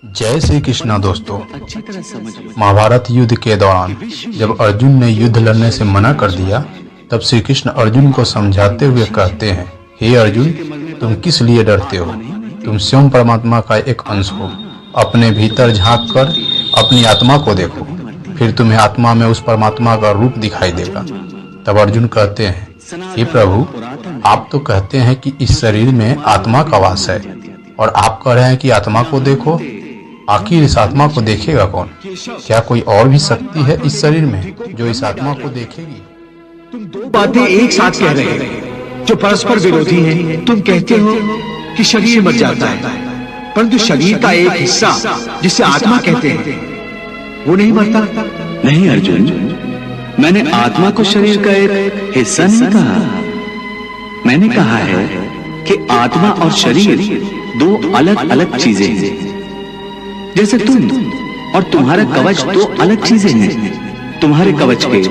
जय श्री कृष्णा दोस्तों। अच्छी तरह समझ लो। महाभारत युद्ध के दौरान जब अर्जुन ने युद्ध लड़ने से मना कर दिया, तब श्री कृष्ण अर्जुन को समझाते हुए कहते हैं, हे अर्जुन, तुम किस लिए डरते हो? तुम स्वयं परमात्मा का एक अंश हो। अपने भीतर झांक कर अपनी आत्मा को देखो, फिर तुम्हें आत्मा में उस परमात्मा का रूप दिखाई देगा। तब अर्जुन कहते हैं, हे प्रभु, आप तो कहते हैं कि इस शरीर में आत्मा का वास है, और आप कह रहे हैं कि आत्मा को देखो। आखिर इस आत्मा को देखेगा कौन? क्या कोई और भी शक्ति है इस शरीर में जो इस आत्मा को देखेगी? तुम दो बातें एक साथ कह रहे हैं जो परस्पर विरोधी हैं। तुम कहते हो कि शरीर मर जाता है, परंतु शरीर का एक हिस्सा जिसे आत्मा कहते हैं वो नहीं मरता। नहीं अर्जुन, मैंने आत्मा को शरीर का एक हिस्सा नहीं कहा। मैंने कहा है कि आत्मा और शरीर दो अलग अलग चीजें हैं। जैसे तुम और तुम्हारा कवच दो अलग चीजें हैं। तुम्हारे कवच के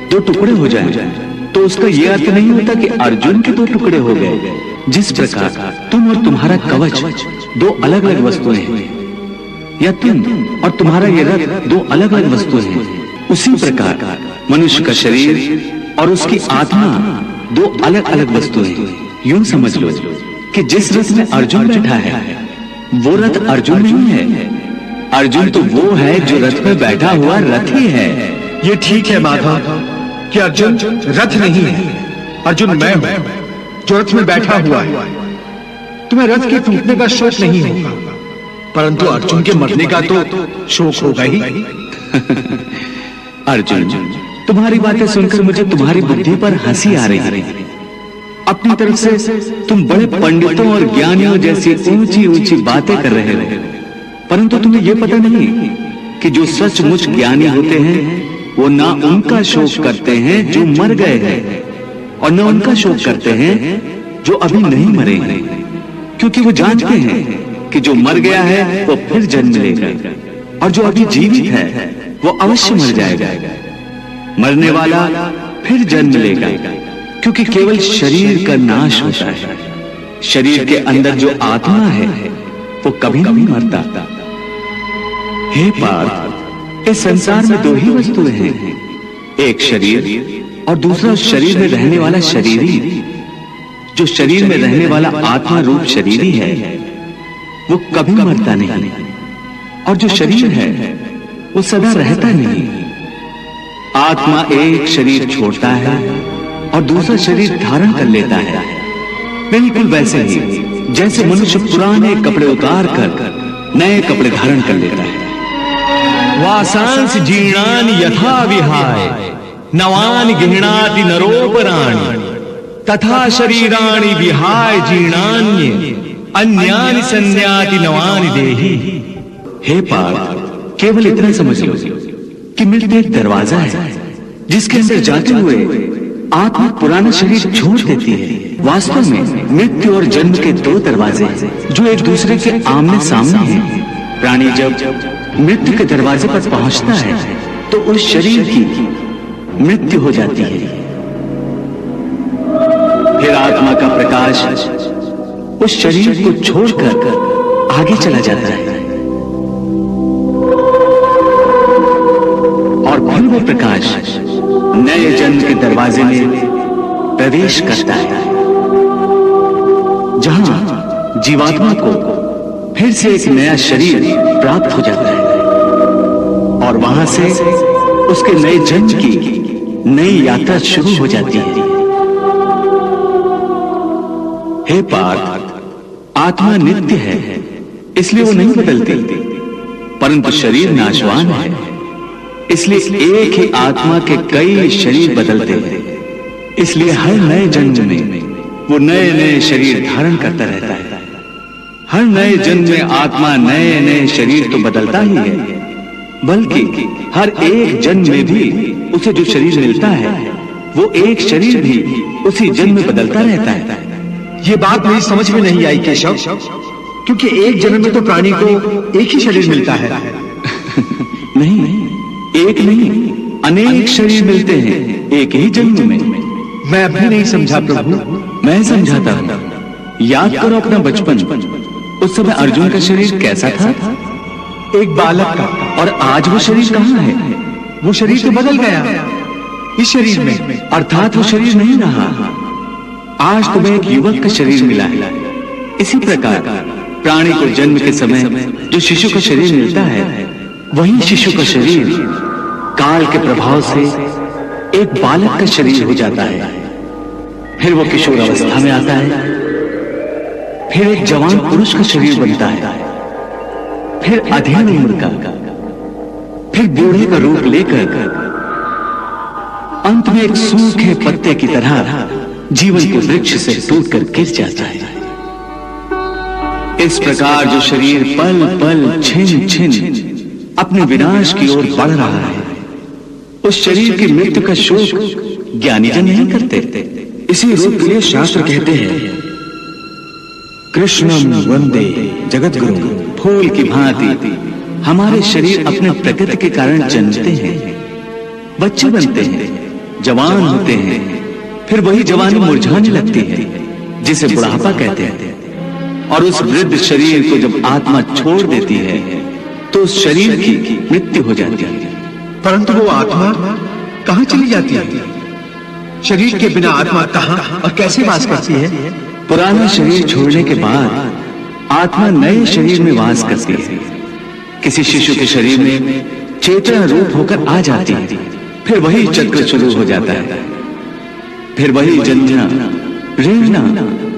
दो टुकड़े हो जाएं, तो उसका यह अर्थ नहीं होता कि अर्जुन के दो टुकड़े हो गए। जिस प्रकार तुम और तुम्हारा कवच दो अलग अलग वस्तुएं हैं, या तुम और तुम्हारा ये रथ दो अलग अलग वस्तुएं हैं, उसी प्रकार मनुष्य का शरीर और उसकी आत्मा दो अलग अलग वस्तुएं हैं। यूं समझ लो कि जिस रथ में अर्जुन बैठा है वो रथ अर्जुन नहीं है। अर्जुन तो वो है जो रथ में बैठा हुआ रथी है। ये ठीक है माधव कि अर्जुन रथ नहीं है, अर्जुन मैं हूं जो रथ में बैठा हुआ है। तुम्हें रथ के टूटने का शोक नहीं होगा, परंतु अर्जुन के मरने का तो शोक होगा ही। अर्जुन, तुम्हारी बातें सुनकर मुझे तुम्हारी बुद्धि पर हंसी आ रही है। अपनी तरफ से तुम बड़े पंडितों और ज्ञानियों जैसी ऊंची ऊंची बातें कर रहे हो, परंतु तुम्हें यह पता नहीं कि जो सचमुच ज्ञानी होते हैं वो ना उनका शोक करते हैं जो मर गए हैं, और न उनका शोक करते हैं जो अभी नहीं मरे हैं, क्योंकि वो जानते हैं कि जो मर गया है वो फिर जन्म लेगा, और जो अभी जीवित है वो अवश्य मर जाएगा। मरने वाला फिर जन्म लेगा, क्योंकि केवल शरीर का नाश होता है। शरीर के अंदर जो आत्मा है वो कभी नहीं मरता। हे पार्थ, इस संसार में दो ही वस्तुएं हैं, एक शरीर और दूसरा शरीर में रहने वाला शरीरी। जो शरीर में रहने वाला आत्मा रूप शरीरी है वो कभी मरता नहीं, और जो शरीर है वो सदा रहता नहीं। आत्मा एक शरीर छोड़ता है और दूसरा शरीर धारण कर लेता है, बिल्कुल वैसे ही जैसे मनुष्य पुराने कपड़े उतार कर नए कपड़े धारण कर लेता है। वासांस जीर्णानि यथा विहाय नवानि गृह्णाति नरोपराणि तथा शरीराणि विहाय जीर्णान्य अन्यानि संन्याति नवानि देहि। हे पार्थ, केवल इतना समझ लो कि मृत्यु एक दरवाजा है जिसके अंदर जाते हुए आत्मा पुराना शरीर छोड़ देती है। वास्तव में मृत्यु और जन्म के दो दरवाजे हैं जो एक दूसरे के आमने सामने हैं। प्राणी जब मृत्यु के दरवाजे पर पहुंचता है तो उस शरीर की मृत्यु हो जाती है। फिर आत्मा का प्रकाश उस शरीर को छोड़कर आगे चला जाता है, और फिर वो प्रकाश नए जन्म के दरवाजे में प्रवेश करता है, जहां जीवात्मा को फिर से एक नया शरीर प्राप्त हो जाता है, और वहां से उसके नए जन्म की नई यात्रा शुरू हो जाती है। हे पार्थ, आत्मा नित्य है इसलिए वो नहीं बदलती, परंतु शरीर नाशवान है इसलिए एक ही आत्मा के कई शरीर बदलते हैं। इसलिए हर नए जन्म में वो नए नए शरीर धारण करता रहता है। हर नए जन्म में आत्मा नए नए शरीर तो बदलता ही है, बल्कि हर एक जन्म में भी उसे जो शरीर मिलता है वो एक शरीर भी उसी जन्म में बदलता रहता है। ये बात मेरी समझ में नहीं आई केशव, क्योंकि एक जन्म में तो प्राणी को एक ही शरीर मिलता है। नहीं, एक नहीं, अनेक शरीर मिलते हैं एक ही जन्म में। मैं अभी नहीं समझा प्रभु। मैं समझाता हूं। याद करो अपना बचपन। उस समय अर्जुन का शरीर कैसा था? एक बालक का। और आज वो शरीर कहाँ है? वो शरीर तो बदल गया इस शरीर में, अर्थात वो शरीर नहीं रहा। आज तुम्हें एक युवक का शरीर मिला है। इसी प्रकार प्राणी को जन्म के समय जो शिशु का शरीर मिलता है, वही शिशु का शरीर काल के प्रभाव से एक बालक का शरीर हो जाता है। फिर वो किशोर अवस्था में आता है, फिर एक जवान पुरुष का शरीर बनता है, फिर अधेड़ उम्र का, फिर बूढ़े का रूप लेकर अंत में एक सूखे पत्ते की तरह जीवन के वृक्ष से टूटकर गिर जाता है। इस प्रकार जो शरीर पल पल छिन छिन अपने विनाश की ओर बढ़ रहा है, उस शरीर की मृत्यु का शोक ज्ञानी जन नहीं करते। इसी रूप के लिए शास्त्र कहते हैं, कृष्णम वंदे जगत गुरु। फूल की भांति हमारे शरीर अपने प्रकृति के कारण जन्मते हैं, बच्चे बनते हैं, जवान होते हैं, फिर वही जवानी मुरझाने लगती है जिसे बुढ़ापा कहते हैं। और उस वृद्ध शरीर को जब आत्मा छोड़ देती है तो उस शरीर की मृत्यु हो जाती है। परंतु वो आत्मा कहाँ चली जाती है? शरीर के बिना आत्मा कहाँ और कैसे वास करती है? पुराना शरीर छोड़ने के बाद आत्मा नए शरीर में वास करती है। किसी शिशु के शरीर में चेतना रूप होकर आ जाती है, फिर वही चक्र शुरू हो जाता है। फिर वही जन्मना, रेंगना,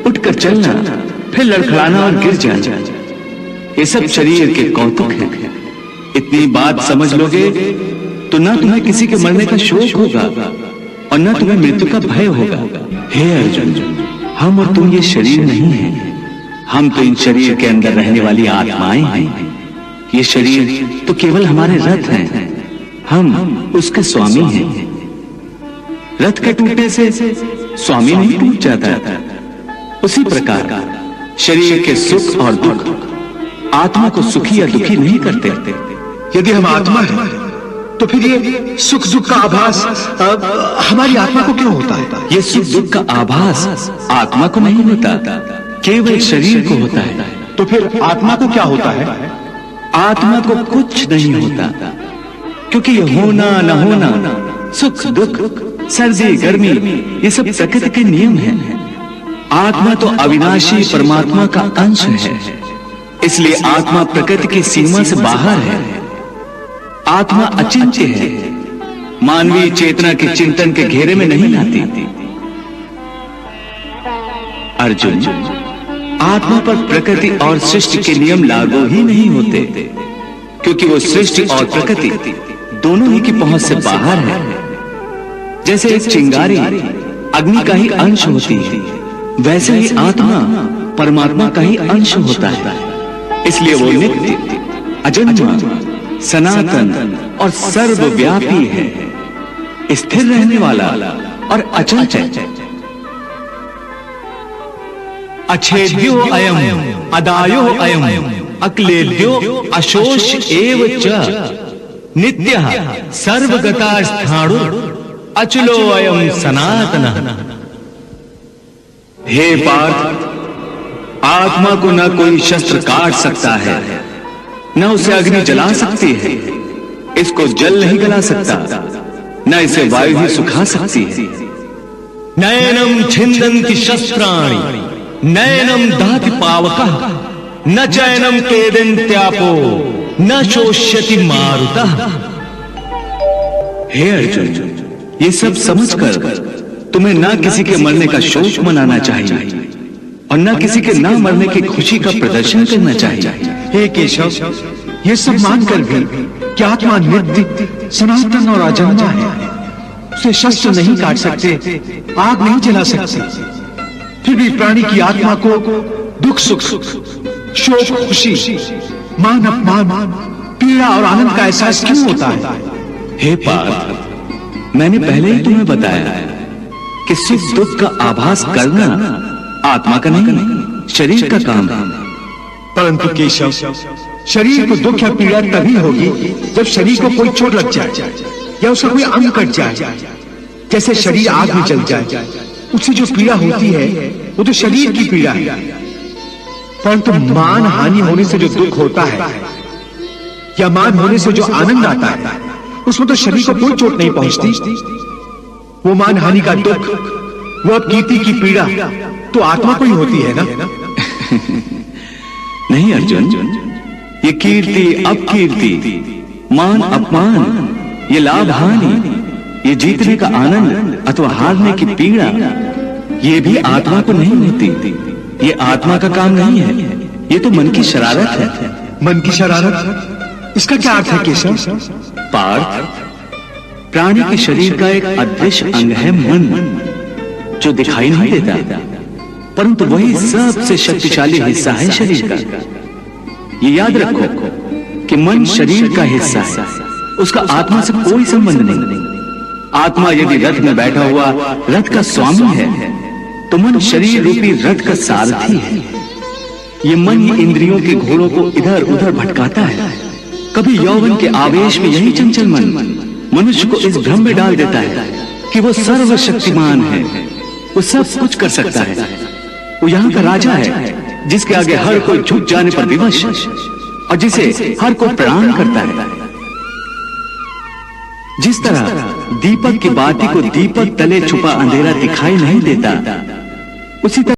उठकर चलना, फिर लड़खड़ाना और गिर जाना। ये सब शरीर के कौतुक हैं। इतनी बात समझ लोगे तो ना तुम्हें किसी के मरने का शोक होगा और ना तुम्हें मृत्यु का भय होगा। हे अर्जुन, हम और तुम ये शरीर नहीं है, हम तो इन शरीर के अंदर रहने वाली आत्माएं हैं। ये शरीर तो केवल हमारे रथ हैं, हम उसके स्वामी हैं। रथ के टूटने से स्वामी नहीं टूट जाता। उसी प्रकार शरीर के सुख और दुख आत्मा को सुखी या दुखी नहीं करते। यदि हम आत्मा हैं, तो फिर ये सुख दुख का आभास हमारी आत्मा को क्यों होता है? ये सुख दुख का आभास आत्मा को नहीं होता, केवल शरीर को होता है। तो फिर आत्मा को क्या होता है? आत्मा को कुछ नहीं होता, क्योंकि ये होना न होना, सुख दुख, सर्दी गर्मी, ये सब प्रकृति के नियम हैं। आत्मा तो अविनाशी परमात्मा का अंश है, इसलिए आत्मा प्रकृति की सीमा से बाहर है। आत्मा अचिंत्य है, मानवीय चेतना के चिंतन के घेरे में नहीं आती। अर्जुन, आत्मा पर प्रकृति और सृष्टि के नियम लागू ही नहीं होते, क्योंकि वो सृष्टि और प्रकृति दोनों ही की पहुंच से बाहर है। जैसे एक चिंगारी अग्नि का ही अंश होती है, वैसे ही आत्मा परमात्मा का ही अंश होता है। इसलिए वो नित्य, अजन्मा, सनातन और सर्वव्यापी है, स्थिर रहने वाला और अचल है। अच्छेद्यो अयम अदायो अयम अक्लेद्यो अशोष एव च नित्यः सर्वगता स्थाणु अचलो अयम सनातनः। हे पार्थ, आत्मा को न कोई शस्त्र काट सकता है, न उसे अग्नि जला सकती है, इसको जल नहीं गला सकता, न इसे वायु ही सुखा सकती है। नयनम छिन्दन्ति शस्त्राणि नयनम दहति पावकः न चैनम केदन्त्यापो न शोष्यति मारुतः। हे अर्जुन, ये सब समझकर तुम्हें ना किसी के मरने का शोक मनाना चाहिए और ना किसी के ना मरने की खुशी का प्रदर्शन करना चाहिए। हे केशव, ये सब मानकर भी कि आत्मा नित्य, सनातन और अजन्मा है, उसे शस्त्र नहीं काट सकते, आग नहीं जला सकते, फिर भी प्राणी की आत्मा को दुख सुख, शोक खुशी, मान अपमान, पीड़ा और आनंद का एहसास क्यों होता है? हे पार्थ, मैंने पहले ही तुम्हें बताया कि सुख दुख का आभास करना आत्मा का नहीं, शरीर का काम है। परंतु केशव, शरीर को दुख या पीड़ा तभी होगी जब शरीर को कोई चोट लग जाए या उसका कोई अंग कट जाए। जैसे शरीर आग में जल जाए, उससे जो पीड़ा होती है वो तो शरीर की पीड़ा है। परंतु मान हानि होने से जो दुख होता है या मान होने से जो आनंद आता है उसमें तो शरीर को कोई चोट नहीं पहुंचती। वो मान हानि का दुख, वो अपकीर्ति की पीड़ा तो आत्मा को ही होती है ना। नहीं अर्जुन, ये कीर्ति अपकीर्ति, मान अपमान, ये लाभ हानि, ये जीतने का आनंद अथवा हारने की पीड़ा, ये भी आत्मा को नहीं होती। ये आत्मा का काम नहीं है, ये तो मन की शरारत है। मन की शरारत, इसका क्या अर्थ है केशव? पार्थ, प्राणी के शरीर का एक अदृश्य अंग है मन, जो दिखाई नहीं देता, परंतु वही सबसे शक्तिशाली हिस्सा है शरीर का। ये याद रखो कि मन शरीर का हिस्सा है, उसका आत्मा से कोई संबंध नहीं। आत्मा यदि रथ में बैठा हुआ रथ का स्वामी है, तो मन शरीर रूपी रथ का सारथी है। ये मन ही इंद्रियों के घोड़ों को इधर उधर भटकाता है। कभी यौवन के आवेश में यही चंचल मन मनुष्य को इस भ्रम में डाल देता है कि वो सर्वशक्तिमान है, वो सब कुछ कर सकता है, वो यहाँ का राजा है, जिसके आगे हर कोई झुक जाने पर विवश और जिसे हर कोई प्रणाम करता है। जिस तरह दीपक की बाती को दीपक तले छुपा अंधेरा दिखाई नहीं देता, उसी तरह